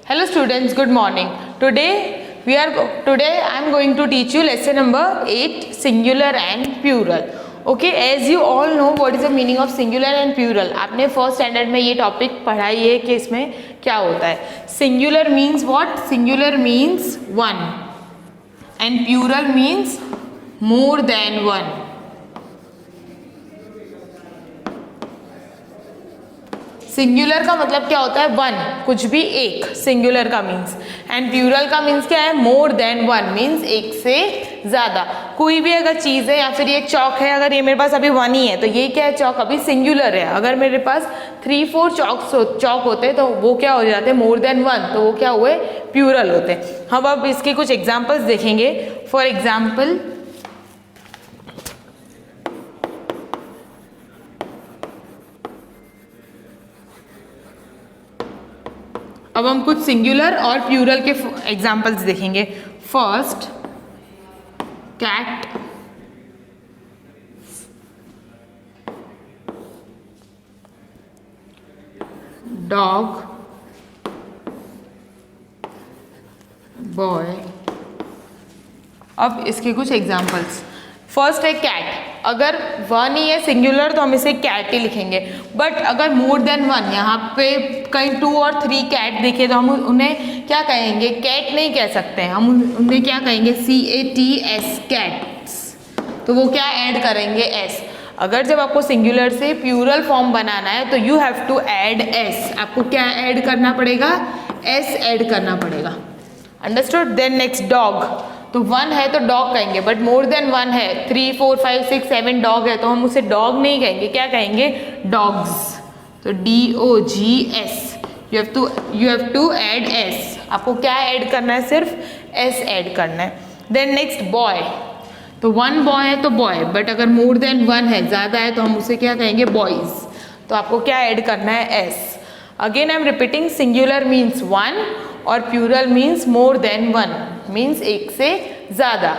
Hello students, good morning. Today I am going to teach you lesson number 8, singular and plural. Okay, as you all know what is the meaning of singular and plural. आपने first standard में ये topic पढ़ा ही है कि इसमें क्या होता है. Singular means what? Singular means one and plural means more than one. Singular का मतलब क्या होता है? वन, कुछ भी एक, सिंगुलर का मीन्स. एंड प्लूरल का मीन्स क्या है? मोर देन वन, मीन्स एक से ज़्यादा. कोई भी अगर चीज़ है या फिर ये चौक है, अगर ये मेरे पास अभी वन ही है तो ये क्या है? चौक अभी सिंगुलर है. अगर मेरे पास 3-4 चौक होते हैं तो वो क्या हो जाते हैं? मोर देन वन, तो वो क्या हुए? प्लूरल होते हैं. हम अब इसके कुछ एग्जाम्पल्स देखेंगे. फॉर एग्जाम्पल, अब हम कुछ सिंगुलर और प्लूरल के एग्जाम्पल्स देखेंगे. First, cat, dog, boy. अब इसके कुछ एग्जाम्पल्स. फर्स्ट है कैट. अगर वन ही है सिंगुलर तो हम इसे कैट ही लिखेंगे. बट अगर मोर देन वन, यहाँ पे कहीं 2 और 3 कैट देखे तो हम उन्हें क्या कहेंगे? कैट नहीं कह सकते हैं. हम उन्हें क्या कहेंगे? CATS, cats. तो वो क्या ऐड करेंगे? S. अगर जब आपको सिंगुलर से प्लूरल फॉर्म बनाना है तो you have to add S. आपको क्या ऐड करना पड़ेगा? S ऐड करना पड़ेगा. अंडरस्टूड? Then next, dog. तो वन है तो डॉग कहेंगे, बट मोर देन वन है, 3, 4, 5, 6, 7 डॉग है तो हम उसे डॉग नहीं कहेंगे. क्या कहेंगे? डॉग्स. तो DOGS. You have to add S. आपको क्या ऐड करना है? सिर्फ S ऐड करना है. Then next, boy. तो वन बॉय है तो बॉय, बट अगर मोर देन वन है, ज़्यादा है, तो हम उसे क्या कहेंगे? बॉयज़. तो आपको क्या ऐड करना है? S. Again I am repeating, singular means one और plural means more than one, means एक से ज़्यादा.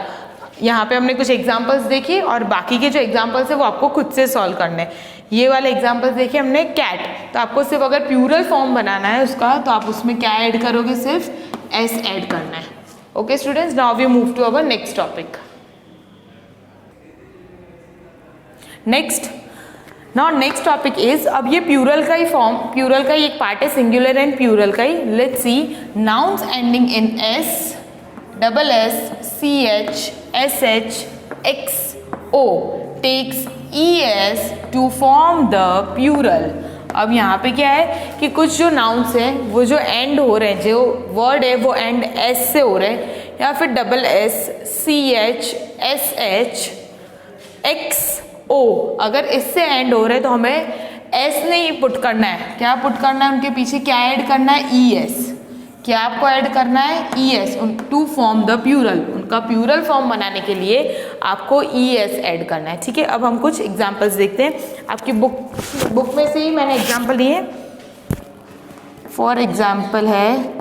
यहाँ पे हमने कुछ एग्जाम्पल्स देखे और बाकी के जो एग्जाम्पल्स है वो आपको खुद से सॉल्व करने हैं. ये वाले एग्जाम्पल्स देखिए हमने कैट. तो आपको सिर्फ अगर प्लूरल फॉर्म बनाना है उसका तो आप उसमें क्या ऐड करोगे? सिर्फ S ऐड करना है. Okay students, now we move to our next topic. Next topic is, अब ये प्लूरल का ही फॉर्म, प्लूरल का ही एक पार्ट है, सिंगुलर एंड प्लूरल का ही. Let's see. Nouns ending in S, SS, CH, SH, XO takes ES to form the plural. अब यहाँ पे क्या है कि कुछ जो नाउन्स हैं वो जो एंड हो रहे हैं, जो वर्ड है वो एंड S से हो रहे हैं, या फिर SS, CH, SH, XO अगर इससे एंड हो रहे हैं तो हमें S नहीं पुट करना है. क्या पुट करना है? उनके पीछे क्या ऐड करना है? ES. क्या आपको ऐड करना है? ES. To form the plural, उनका प्लूरल फॉर्म बनाने के लिए आपको ES ऐड करना है. ठीक है, अब हम कुछ एग्जांपल्स देखते हैं. आपकी बुक में से ही मैंने एग्जांपल लिए. फॉर एग्जांपल है,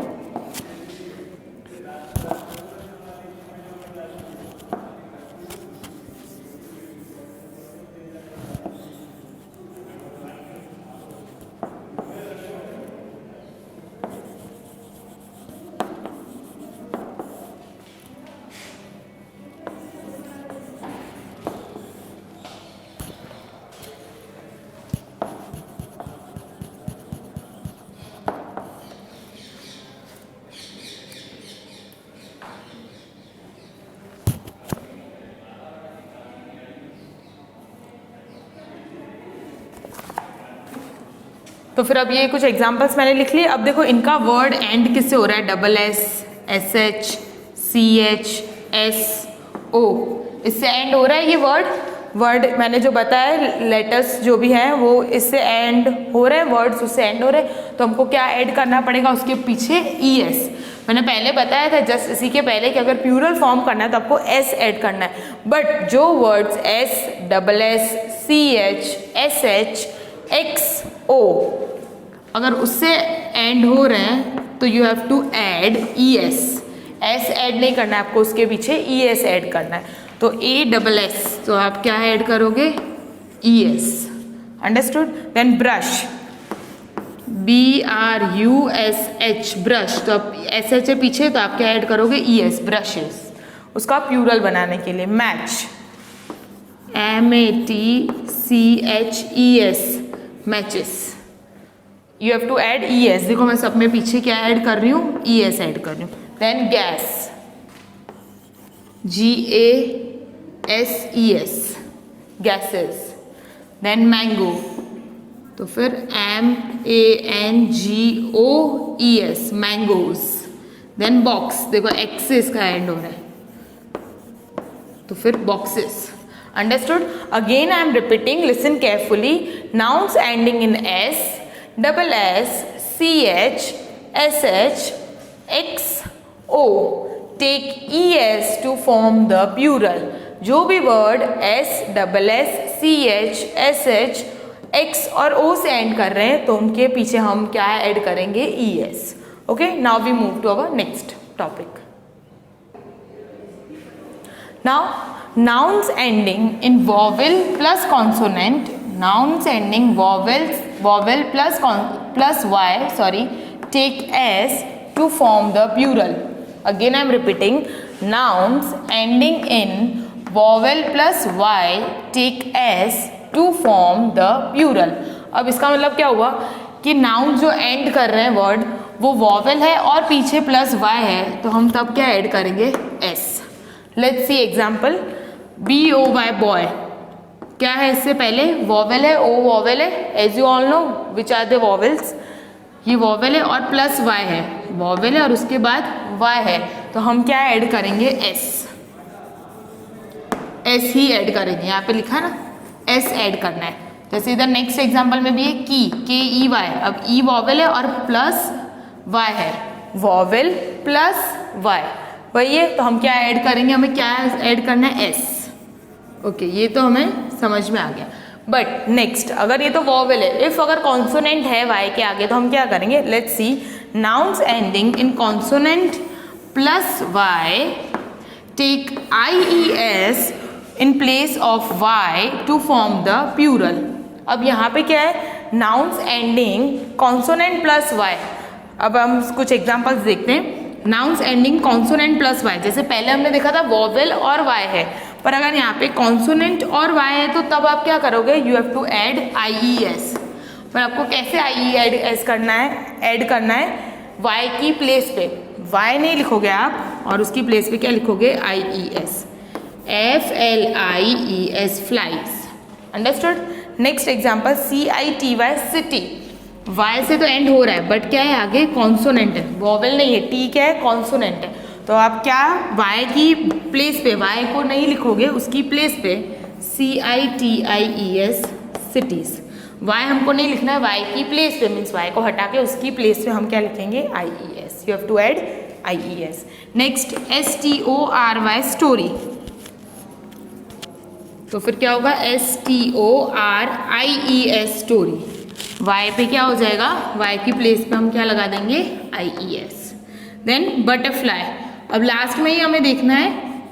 तो फिर अब ये कुछ एग्जांपल्स मैंने लिख लिए. अब देखो इनका वर्ड एंड किससे हो रहा है? SS, SH, CH, SO, इससे एंड हो रहा है. ये वर्ड मैंने जो बताया, लेटर्स जो भी हैं वो इससे एंड हो रहे हैं, वर्ड्स उससे एंड हो रहे हैं. तो हमको क्या ऐड करना पड़ेगा? उसके पीछे ES. मैंने पहले बताया था जस्ट इसी के पहले कि अगर प्लूरल फॉर्म करना है तो आपको S ऐड करना है. बट जो words S, SS, CH, SH, XO अगर उससे एंड हो रहे हैं तो you have to add ES. S add नहीं करना है आपको, उसके पीछे ES ऐड करना है. तो ASS, तो आप क्या ऐड करोगे? ES. Understood? Then brush. BRUSH brush, तो अब SH है पीछे तो आप क्या ऐड करोगे ES ब्रशेस, उसका प्लूरल बनाने के लिए match, MATCHES matches, you have to add ES, देखो मैं सब में पीछे क्या ऐड कर रही हूँ, ES ऐड कर रही हूँ। Then gas, GASES gases. Then mango, तो फिर MANGOES मैंगोज। देन बॉक्स, देखो X से इसका एंड हो रहा है तो फिर boxes. Understood? Again I am repeating, listen carefully. Nouns ending in S, double S, CH, SH, XO take ES to form the plural. जो भी word S, double S, CH, SH, X और O से end कर रहे हैं तो उनके पीछे हम क्या ऐड करेंगे, ES। Okay, now we move to our next topic. Now nouns ending in vowel plus consonant, nouns ending vowel plus y, take S to form the plural. Again I am repeating, nouns ending in vowel plus y take S to form the plural. अब इसका मतलब क्या हुआ कि noun जो and कर रहे हैं वर्ड वो वॉवेल है और पीछे प्लस y है, तो हम तब क्या ऐड करेंगे, S। Let's see example, BOY boy, क्या है इससे पहले, वॉवेल है, O वॉवेल है, as you all know which are the vowels, ये वॉवेल है और प्लस y है, वॉवेल है और उसके बाद y है, तो हम क्या ऐड करेंगे, S ही ऐड करेंगे। यहाँ पे लिखा ना S ऐड करना है। जैसे इधर नेक्स्ट एग्जाम्पल में भी है की, KEY, अब E वॉवेल है और प्लस y है, वॉवेल प्लस y वही है, तो हम क्या ऐड करेंगे, हमें क्या ऐड करना है, S। ओके, ये तो हमें समझ में आ गया। बट नेक्स्ट, अगर ये तो वॉवेल है, इफ अगर कॉन्सोनेंट है y के आगे तो हम क्या करेंगे, let's see, nouns ending in consonant plus y take IES in place of y to form the plural. अब यहाँ पे क्या है, nouns ending consonant plus y। अब हम कुछ एग्जाम्पल्स देखते हैं। Nouns ending consonant plus y, जैसे पहले हमने देखा था वॉवेल और y है, पर अगर यहाँ पे कॉन्सोनेंट और y है तो तब आप क्या करोगे, you have to add IES। पर आपको कैसे IES करना है, ऐड करना है y की प्लेस पे, y नहीं लिखोगे आप और उसकी प्लेस पे क्या लिखोगे, IES, FLIES flies. Understood? Next example, CITY city, y से तो एंड हो रहा है बट क्या है आगे, कॉन्सोनेंट है, वॉवेल नहीं है, T क्या है, कॉन्सोनेंट है, तो आप क्या y की प्लेस पे, y को नहीं लिखोगे, उसकी प्लेस पे CITIES सिटीज। y हमको नहीं लिखना है, y की प्लेस पे मीन्स y को हटा के उसकी प्लेस पे हम क्या लिखेंगे, IES। You have to add IES। Next, STORY story, तो फिर क्या होगा, STORIES स्टोरी, y पे क्या हो जाएगा, y की प्लेस पे हम क्या लगा देंगे, IES। देन बटरफ्लाई, अब लास्ट में ही हमें देखना है,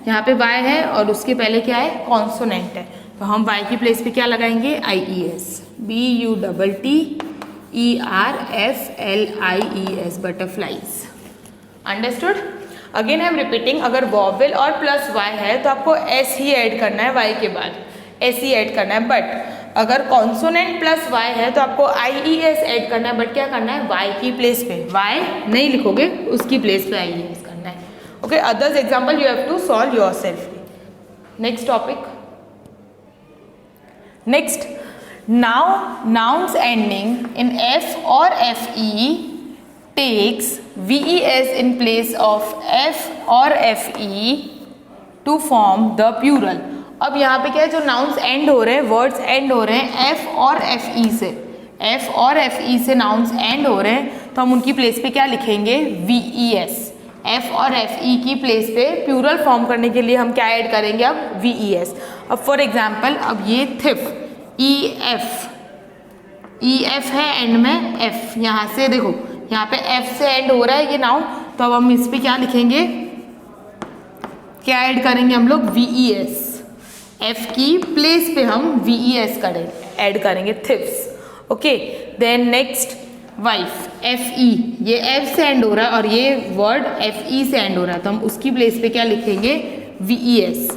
यहाँ पे y है और उसके पहले क्या है, कॉन्सोनेंट है, तो हम y की प्लेस पे क्या लगाएंगे, IES, BUTTERFLIES butterflies. Understood? Again I am repeating, अगर वॉवेल और प्लस y है तो आपको S ही ऐड करना है, y के बाद S ही ऐड करना है। बट अगर कॉन्सोनेंट प्लस y है तो आपको IES ऐड करना है, बट क्या करना है, y की प्लेस पे, y नहीं लिखोगे, उसकी प्लेस पे IES करना है। Okay, others example you have to solve yourself. Next topic, next, now nouns ending in F और FE takes VES in place of F और FE to form the plural। अब यहाँ पे क्या है, जो नाउन्स एंड हो रहे हैं, वर्ड्स एंड हो रहे हैं F और FE से, F और FE से नाउन्स एंड हो रहे हैं, तो हम उनकी प्लेस पे क्या लिखेंगे, VES। F और FE की प्लेस पे प्लूरल फॉर्म करने के लिए हम क्या ऐड करेंगे, अब VES। अब फॉर एग्जाम्पल, अब ये थिफ, EF है एंड में F, यहाँ से देखो, यहाँ पे F से एंड हो रहा है ये नाउन, तो अब हम इस पे क्या लिखेंगे, क्या ऐड करेंगे हम लोग, VES। F की प्लेस पे हम VES ऐड करेंगे, thiefs. Okay, then next, wife, F E, ये एफ से एंड हो रहा है और ये वर्ड एफ ई से एंड हो रहा है, तो हम उसकी प्लेस पे क्या लिखेंगे, V E S.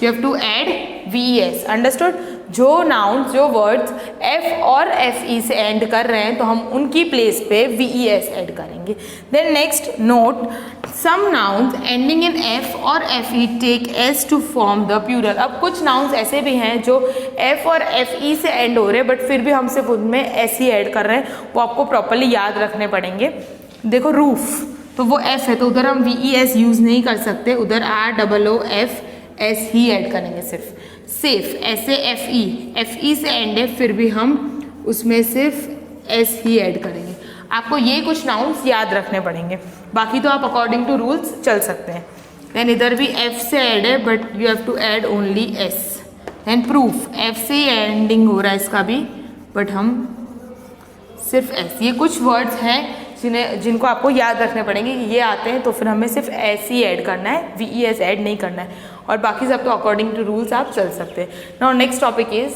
You have to add V E S, understood. जो नाउन्स, जो वर्ड्स एफ और एफ ई से एंड कर रहे हैं तो हम उनकी प्लेस पे वी ई एस ऐड करेंगे। Then next note, some nouns ending in F और F E take S to form the plural. अब कुछ नाउन्स ऐसे भी हैं जो एफ और एफ ई से एंड हो रहे हैं बट फिर भी हम सिर्फ उनमें एस ही ऐड कर रहे हैं, वो आपको प्रॉपरली याद रखने पड़ेंगे। देखो रूफ, तो वो एफ है तो उधर हम वी ई एस यूज़ नहीं कर सकते, उधर R double O F S ही ऐड करेंगे सिर्फ। सेफ, ऐसे एफ ई से एंड है फिर भी हम उसमें सिर्फ एस ही ऐड करेंगे। आपको ये कुछ नाउन्स याद रखने पड़ेंगे, बाकी तो आप अकॉर्डिंग टू रूल्स चल सकते हैं। देन इधर भी एफ से ऐड है but you have to add only S. Then proof, F से ही एंडिंग हो रहा है इसका भी बट हम सिर्फ एस। ये कुछ वर्ड्स हैं जिनको आपको याद रखने पड़ेंगे कि ये आते हैं तो फिर हमें सिर्फ एस ही ऐड करना है, वी ई एस ऐड नहीं करना है, और बाकी सब तो अकॉर्डिंग टू रूल्स आप चल सकते हैं। Now next topic is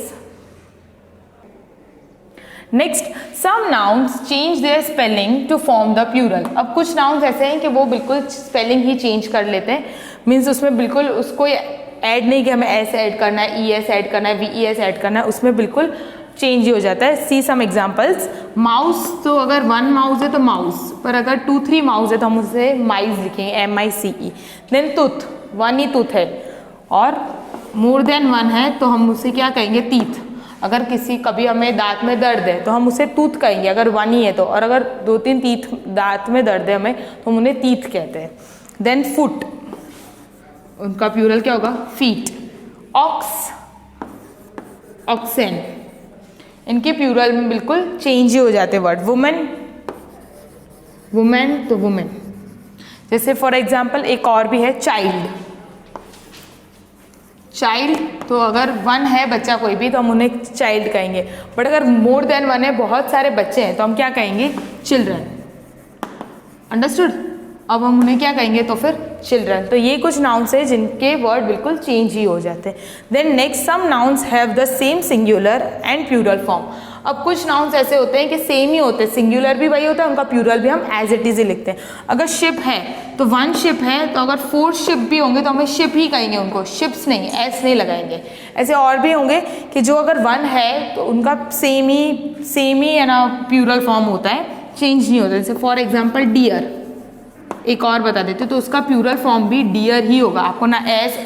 next, some nouns change their spelling to form the plural. अब कुछ नाउन्स ऐसे हैं कि वो बिल्कुल स्पेलिंग ही चेंज कर लेते हैं, मीन्स उसमें बिल्कुल उसको ऐड नहीं कि हमें एस ऐड करना है, ई एस ऐड करना है, वी ई एस ऐड करना है, उसमें बिल्कुल चेंज ही हो जाता है। सी सम एग्जाम्पल्स, माउस, तो अगर 1 माउस है तो माउस, पर अगर 2-3 माउस है तो हम उसे माइज लिखेंगे, MICE। देन टूथ, 1 ही टूथ है, और मोर देन 1 है तो हम उसे क्या कहेंगे, टीथ। अगर कभी हमें दांत में दर्द है तो हम उसे टूथ कहेंगे अगर 1 ही है तो, और अगर 2-3 टीथ दांत में दर्द है हमें तो हम उन्हें टीथ कहते हैं। देन फुट, उनका प्लूरल क्या होगा, फीट। ऑक्स, ऑक्सेन, इनके प्लूरल में बिल्कुल चेंज ही हो जाते वर्ड। वुमेन, वुमेन तो वुमेन। जैसे फॉर एग्जाम्पल एक और भी है चाइल्ड, चाइल्ड तो अगर 1 है बच्चा कोई भी तो हम उन्हें चाइल्ड कहेंगे, बट अगर मोर देन 1 है, बहुत सारे बच्चे हैं तो हम क्या कहेंगे, चिल्ड्रन। अंडरस्टूड। अब हम उन्हें क्या कहेंगे तो फिर चिल्ड्रन। तो ये कुछ नाउन्स है जिनके वर्ड बिल्कुल चेंज ही हो जाते हैं। Then next, some nouns have the same singular and plural form. अब कुछ नाउन्स ऐसे होते हैं कि सेम ही होते हैं, सिंगुलर भी वही होता है, उनका प्लूरल भी हम एज इट इज ही लिखते हैं। अगर शिप है तो 1 शिप है, तो अगर 4 शिप भी होंगे तो हमें शिप ही कहेंगे उनको, शिप्स नहीं, एस नहीं लगाएंगे। ऐसे और भी होंगे कि जो अगर 1 है तो उनका सेम ही है ना प्लूरल फॉर्म होता है, चेंज नहीं होता। जैसे फॉर एग्जाम्पल डियर, एक और बता देते तो उसका प्लूरल फॉर्म भी डियर ही होगा। आपको ना एस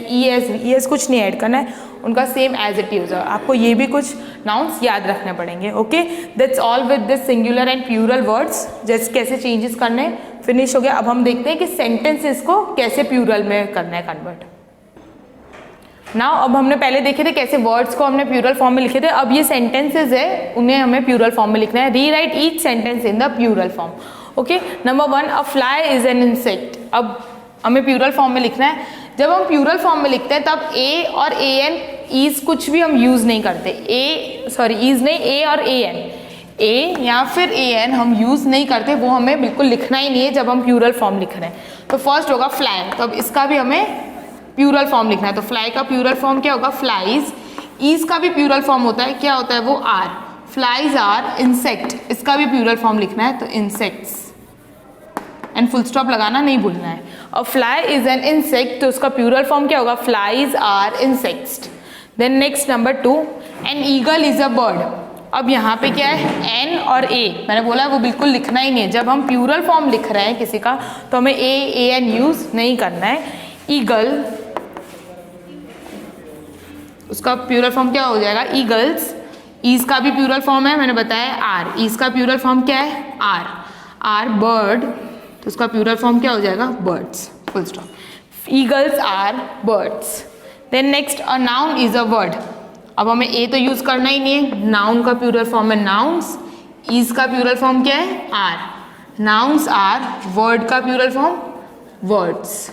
ई एस कुछ नहीं ऐड करना है, उनका सेम एज इट इज। आपको ये भी कुछ नाउन्स याद रखने पड़ेंगे। Okay, that's all with this singular and plural words, जैसे कैसे चेंजेस करने, फिनिश हो गया। अब हम देखते हैं कि सेंटेंसेस को कैसे प्लूरल में करना है कन्वर्ट। नाउ अब हमने पहले देखे थे कैसे वर्ड्स को हमने प्लूरल फॉर्म में लिखे थे, अब ये सेंटेंसेज है उन्हें हमें प्लूरल फॉर्म में लिखना है। Rewrite each sentence in the plural form. Okay, number 1, a fly is an insect. अब हमें प्लूरल फॉर्म में लिखना है। जब हम प्लूरल फॉर्म में लिखते हैं तब ए और ए एन, ईज कुछ भी हम यूज नहीं करते। ईज नहीं, ए और ए एन, ए या फिर ए एन हम यूज नहीं करते, वो हमें बिल्कुल लिखना ही नहीं है जब हम प्लूरल फॉर्म लिख रहे हैं। तो फर्स्ट होगा फ्लाई, तो अब इसका भी हमें प्लूरल फॉर्म लिखना है। तो फ्लाई का प्लूरल फॉर्म क्या होगा, फ्लाइज। ईज का भी प्लूरल फॉर्म होता है, क्या होता है वो, आर। फ्लाइज आर इंसेक्ट, इसका भी प्लूरल फॉर्म लिखना है तो इंसेक्ट्स, एंड फुल स्टॉप लगाना नहीं भूलना है। और फ्लाई इज एन इंसेक्ट, तो उसका प्लूरल फॉर्म क्या होगा, flies are insects. Then next number 2, an eagle is a bird. अब यहाँ पे क्या है, एन और ए, मैंने बोला वो बिल्कुल लिखना ही नहीं है। जब हम प्लूरल फॉर्म लिख रहे हैं किसी का तो हमें ए एन यूज नहीं करना है। ईगल, उसका प्लूरल फॉर्म क्या हो जाएगा, ईगल्स। ईज का भी प्लूरल फॉर्म है, मैंने बताया आर। ईज का प्लूरल फॉर्म क्या है, आर। आर बर्ड, तो उसका प्लूरल फॉर्म क्या हो जाएगा, birds, full stop. Eagles are birds. Then next, a noun is a word. अब हमें ए तो यूज करना ही नहीं है, नाउन का प्लूरल फॉर्म है नाउन्स। इज का प्लूरल फॉर्म क्या है, आर। नाउन्स आर, वर्ड का plural form words,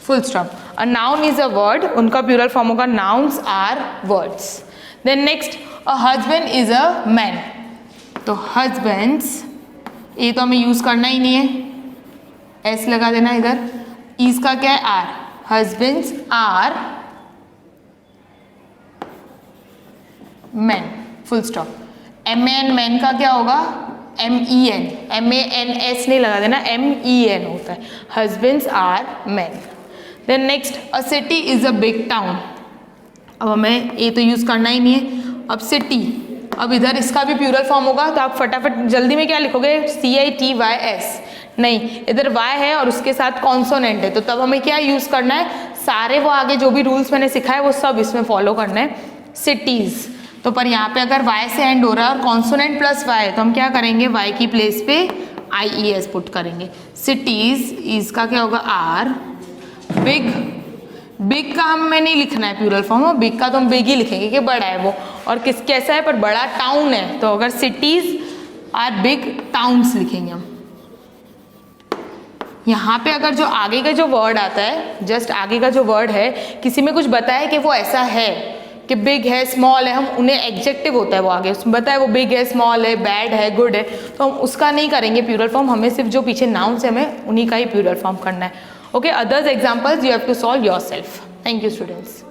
full stop. A noun is a word, उनका प्लूरल फॉर्म होगा nouns are words. Then next, a husband is a man. तो husbands, a तो हमें use करना ही नहीं है, एस लगा देना इधर। ईज का क्या है, are. Husbands are man, full stop. MAN man का क्या होगा, MEN, MANS नहीं लगा देना, MEN होता है, husbands are man. Then next, a city is a big town. अब हमें ये तो यूज करना ही नहीं है। अब सिटी, अब इधर इसका भी प्लूरल फॉर्म होगा, तो आप फटाफट जल्दी में क्या लिखोगे, CITYS, नहीं इधर Y है और उसके साथ कॉन्सोनेंट है, तो तब हमें क्या यूज करना है, सारे वो आगे जो भी रूल्स मैंने सिखाए वो सब इसमें फॉलो करना है, सिटीज। तो पर यहाँ पे अगर Y से एंड हो रहा है और कॉन्सोनेंट प्लस Y है, तो हम क्या करेंगे, Y की प्लेस पे IES पुट करेंगे। सिटीज, इसका क्या होगा, R। बिग, बिग का हमें नहीं लिखना है प्लूरल फॉर्म, और बिग का तो हम बिग ही लिखेंगे कि बड़ा है वो, और किस कैसा है, पर बड़ा टाउन है, तो अगर सिटीज आर बिग टाउन्स लिखेंगे हम। यहाँ पे अगर जो आगे का जो वर्ड आता है, जस्ट आगे का जो वर्ड है, किसी में कुछ बताया कि वो ऐसा है कि बिग है, स्मॉल है, हम उन्हें एडजेक्टिव होता है वो आगे उसमें बताया वो बिग है, स्मॉल है, बैड है, गुड है, तो हम उसका नहीं करेंगे प्लूरल फॉर्म, हमें सिर्फ जो पीछे नाउन्स है हमें उन्हीं का ही प्लूरल फॉर्म करना है। Okay, others examples you have to solve yourself. Thank you students.